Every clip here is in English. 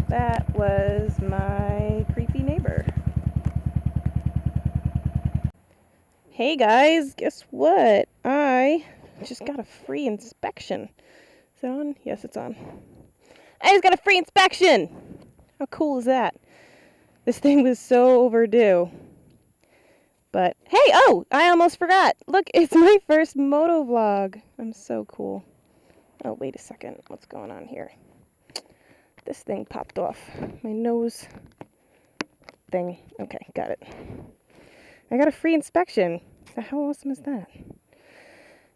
That was my creepy neighbor. Hey guys, guess what? I just got a free inspection. Is it on? Yes, it's on. I just got a free inspection! How cool is that? This thing was so overdue. But hey, oh, I almost forgot. Look, it's my first moto vlog. I'm so cool. Oh, wait a second. What's going on here? This thing popped off. My nose thing. Okay, got it. I got a free inspection. How awesome is that?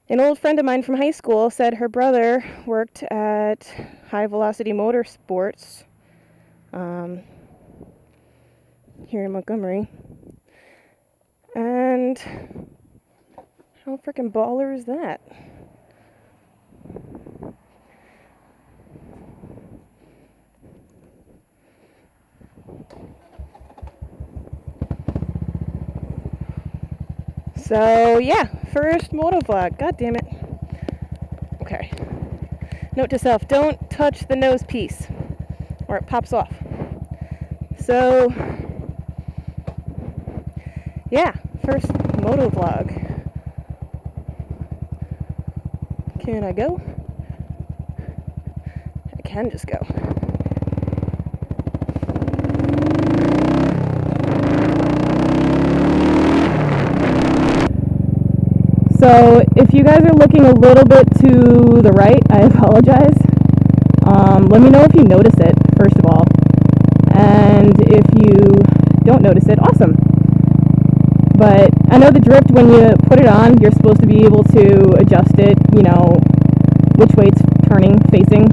An old friend of mine from high school said her brother worked at High Velocity Motorsports here in Montgomery. And how freaking baller is that? So yeah, first moto vlog. God damn it. Okay. Note to self, don't touch the nose piece or it pops off. So yeah, first moto vlog. Can I go? I can just go. So if you guys are looking a little bit to the right, I apologize. Let me know if you notice it, first of all. And if you don't notice it, awesome. But I know the drift, when you put it on, you're supposed to be able to adjust it, you know, which way it's turning, facing.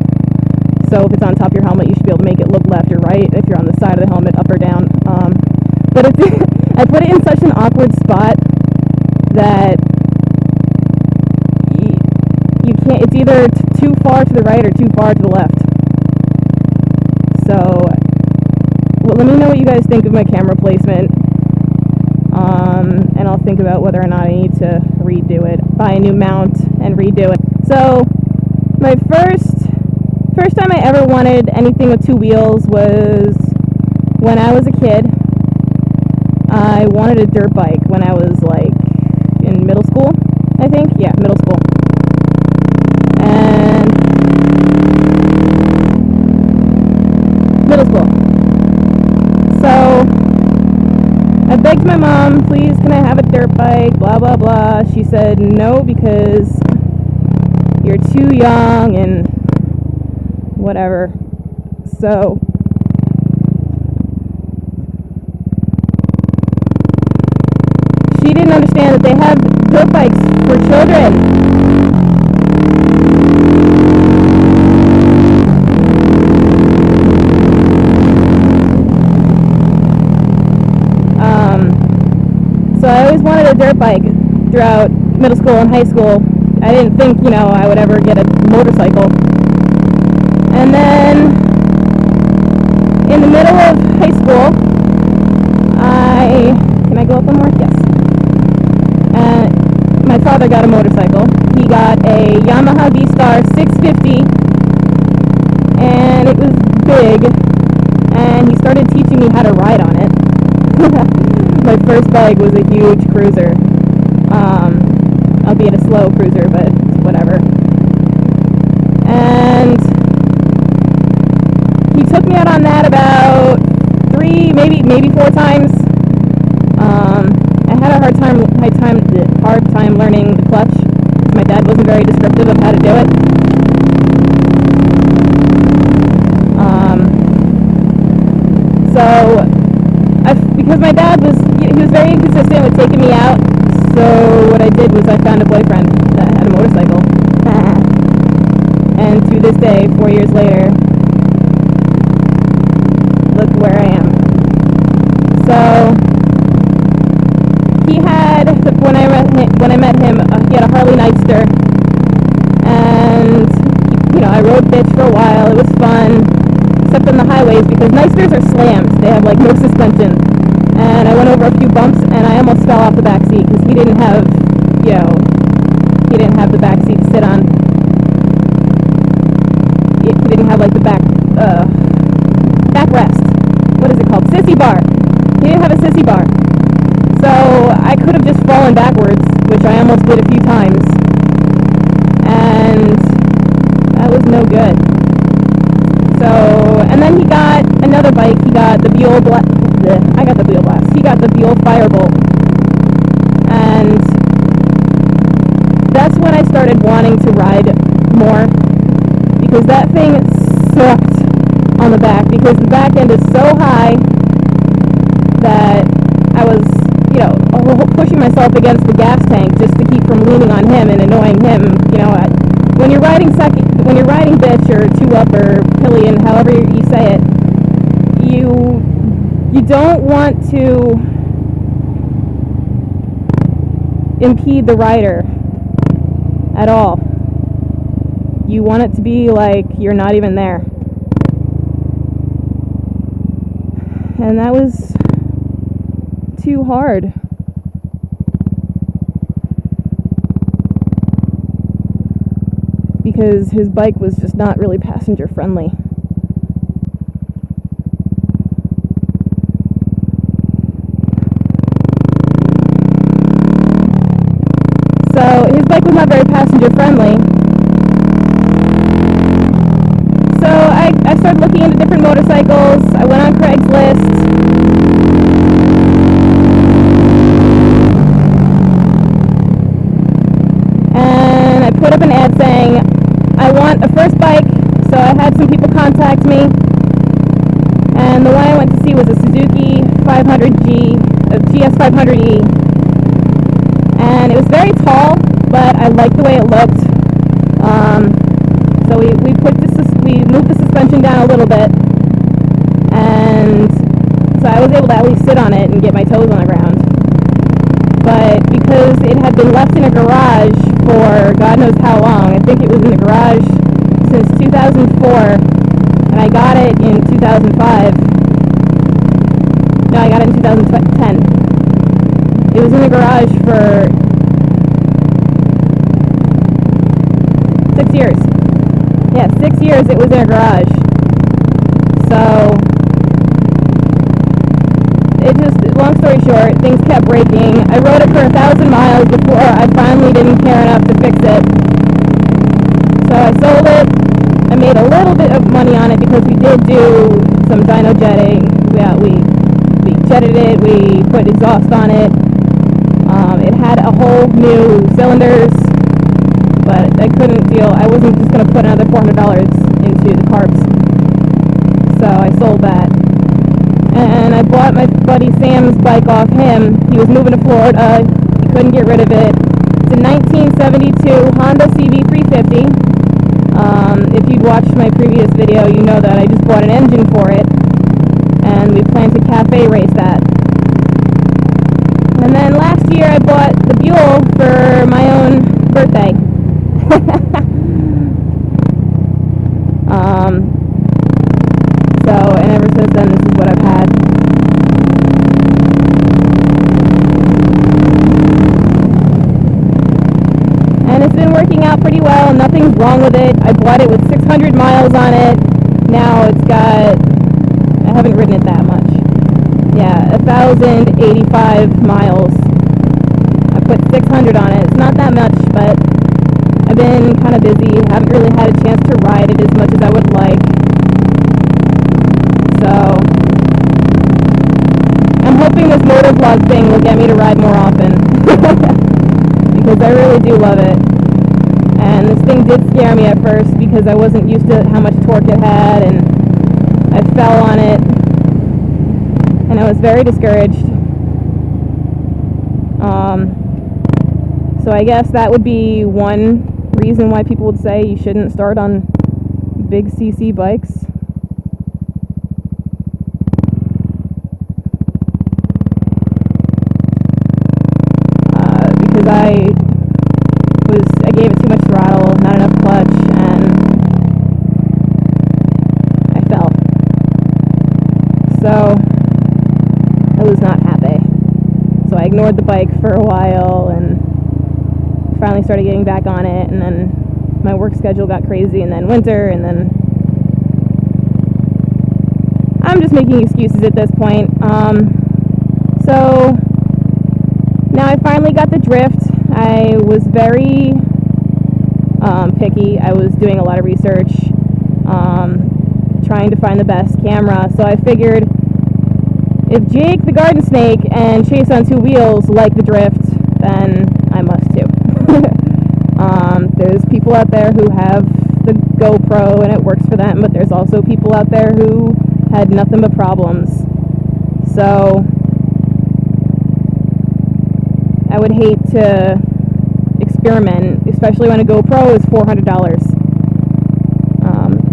So if it's on top of your helmet, you should be able to make it look left or right. If you're on the side of the helmet, up or down. But I put it in such an awkward spot that you can't, it's either too far to the right or too far to the left. So, well, let me know what you guys think of my camera placement. And I'll think about whether or not I need to redo it, buy a new mount and redo it. So, my first time I ever wanted anything with two wheels was when I was a kid. I wanted a dirt bike when I was like in middle school, I think. Yeah, middle school. And middle school. So I begged my mom, please, can I have a dirt bike? Blah, blah, blah. She said no because you're too young and whatever. So she didn't understand that they have dirt bikes for children. So I always wanted a dirt bike throughout middle school and high school. I didn't think, you know, I would ever get a motorcycle. And then in the middle of high school, can I go up one more? Yes. My father got a motorcycle. He got a Yamaha V-Star 650, and it was big, and he started teaching me how to ride on it. My first bike was a huge cruiser, albeit a slow cruiser, but whatever. And he took me out on that about 3, maybe 4 times. I had a hard time learning the clutch. My dad wasn't very descriptive of how to do it. Because my dad was very inconsistent with taking me out. So what I did was I found a boyfriend that had a motorcycle. And to this day, 4 years later, look where I am. So he had, when I met him, he had a Harley Nightster, and you know, I rode bitch for a while. It was fun, except on the highways because Nightsters are slams. They have like no suspension, and I went over a few bumps and I almost fell off the back seat because he didn't have the back seat to sit on. He didn't have like the back sissy bar. So I could have just fallen backwards, which I almost did a few times. And that was no good. So, and then he got another bike. He got the Buell I got the Buell Blast. He got the Buell Firebolt. And that's when I started wanting to ride more, because that thing sucked on the back, because the back end is so high that I was, pushing myself against the gas tank just to keep from leaning on him and annoying him. When you're riding bitch or two up or pillion, however you say it, you don't want to impede the rider at all. You want it to be like you're not even there. And that was too hard. Because his bike was just not really passenger friendly. So his bike was not very passenger friendly. So I started looking into different motorcycles. I went on Craigslist. And I put up an ad saying, I want a first bike. So I had some people contact me. And the one I went to see was a Suzuki 500G, a GS500E. And it was very tall, but I liked the way it looked. So we moved the suspension down a little bit, and so I was able to at least sit on it and get my toes on the ground. But because it had been left in a garage for God knows how long, I think it was in the garage since 2004, and I got it in 2005. No, I got it in 2010. It was in the garage for 6 years. Yeah, 6 years it was in a garage. So, long story short, things kept breaking. I rode it for 1,000 miles before I finally didn't care enough to fix it. So I sold it. I made a little bit of money on it because we did do some dyno jetting. Yeah, we jetted it, we put exhaust on it. It had a whole new cylinders, but I wasn't just going to put another $400 into the carbs. So I sold that. And I bought my buddy Sam's bike off him. He was moving to Florida. He couldn't get rid of it. It's a 1972 Honda CB350. If you'd watched my previous video, you know that I just bought an engine for it. And we plan to cafe race that. And then last year I bought the Buell for my own birthday. And ever since then, this is what I've had. And it's been working out pretty well. Nothing's wrong with it. I bought it with 600 miles on it. Now it's got, I haven't ridden it that much. Yeah, 1,085 miles. I put 600 on it. It's not that much, but I've been kind of busy. Haven't really had a chance to ride it as much as I would like. So I'm hoping this motovlog thing will get me to ride more often. Because I really do love it. And this thing did scare me at first because I wasn't used to how much torque it had, and I fell on it. And I was very discouraged. So I guess that would be one reason why people would say you shouldn't start on big CC bikes. Because I gave it too much throttle, not enough clutch, and I fell. So I was not happy. So I ignored the bike for a while and finally started getting back on it, and then my work schedule got crazy, and then winter, and then I'm just making excuses at this point. So now I finally got the drift. I was very picky. I was doing a lot of research, trying to find the best camera. So I figured if Jake the garden snake and Chase on Two Wheels like the drift, then I must too. There's people out there who have the GoPro and it works for them, but there's also people out there who had nothing but problems. So I would hate to experiment, especially when a GoPro is $400.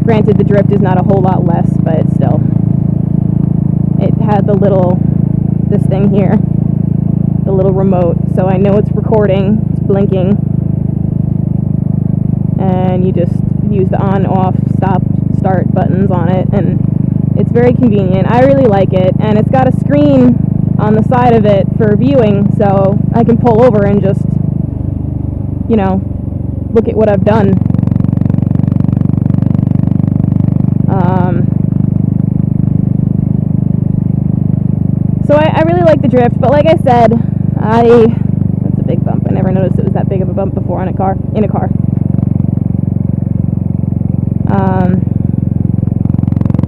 Granted, the drift is not a whole lot less, but still. It had this thing here, the little remote, so I know it's recording, it's blinking, and you just use the on, off, stop, start buttons on it, and it's very convenient. I really like it, and it's got a screen on the side of it for viewing, so I can pull over and just, you know, look at what I've done. So I really like the drift, but like I said, that's a big bump. I never noticed it was that big of a bump before in a car.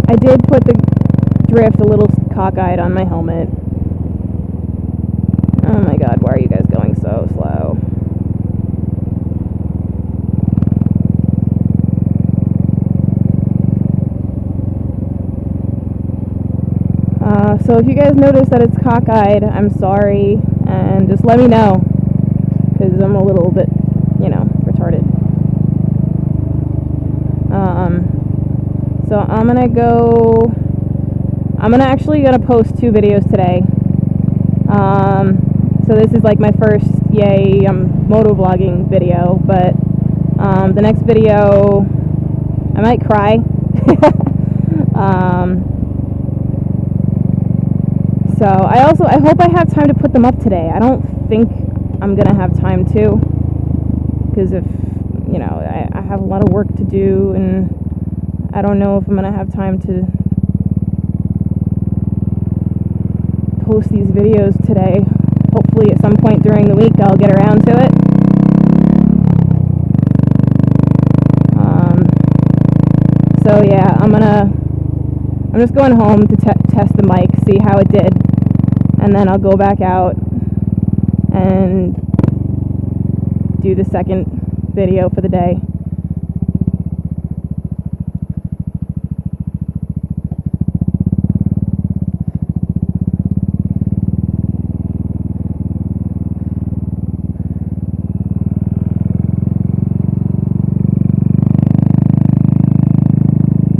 I did put the drift a little cockeyed on my helmet. Oh my god, why are you guys going so slow? So if you guys notice that it's cockeyed, I'm sorry, and just let me know, because I'm a little bit, you know, retarded. So I'm actually gonna post 2 videos today. So this is like my first, motovlogging video, but the next video, I might cry. So I hope I have time to put them up today. I don't think I'm gonna have time to, because if, you know, I have a lot of work to do, and I don't know if I'm gonna have time to post these videos today. Hopefully at some point during the week I'll get around to it. So yeah, I'm just going home to test the mic, see how it did, and then I'll go back out and do the second video for the day.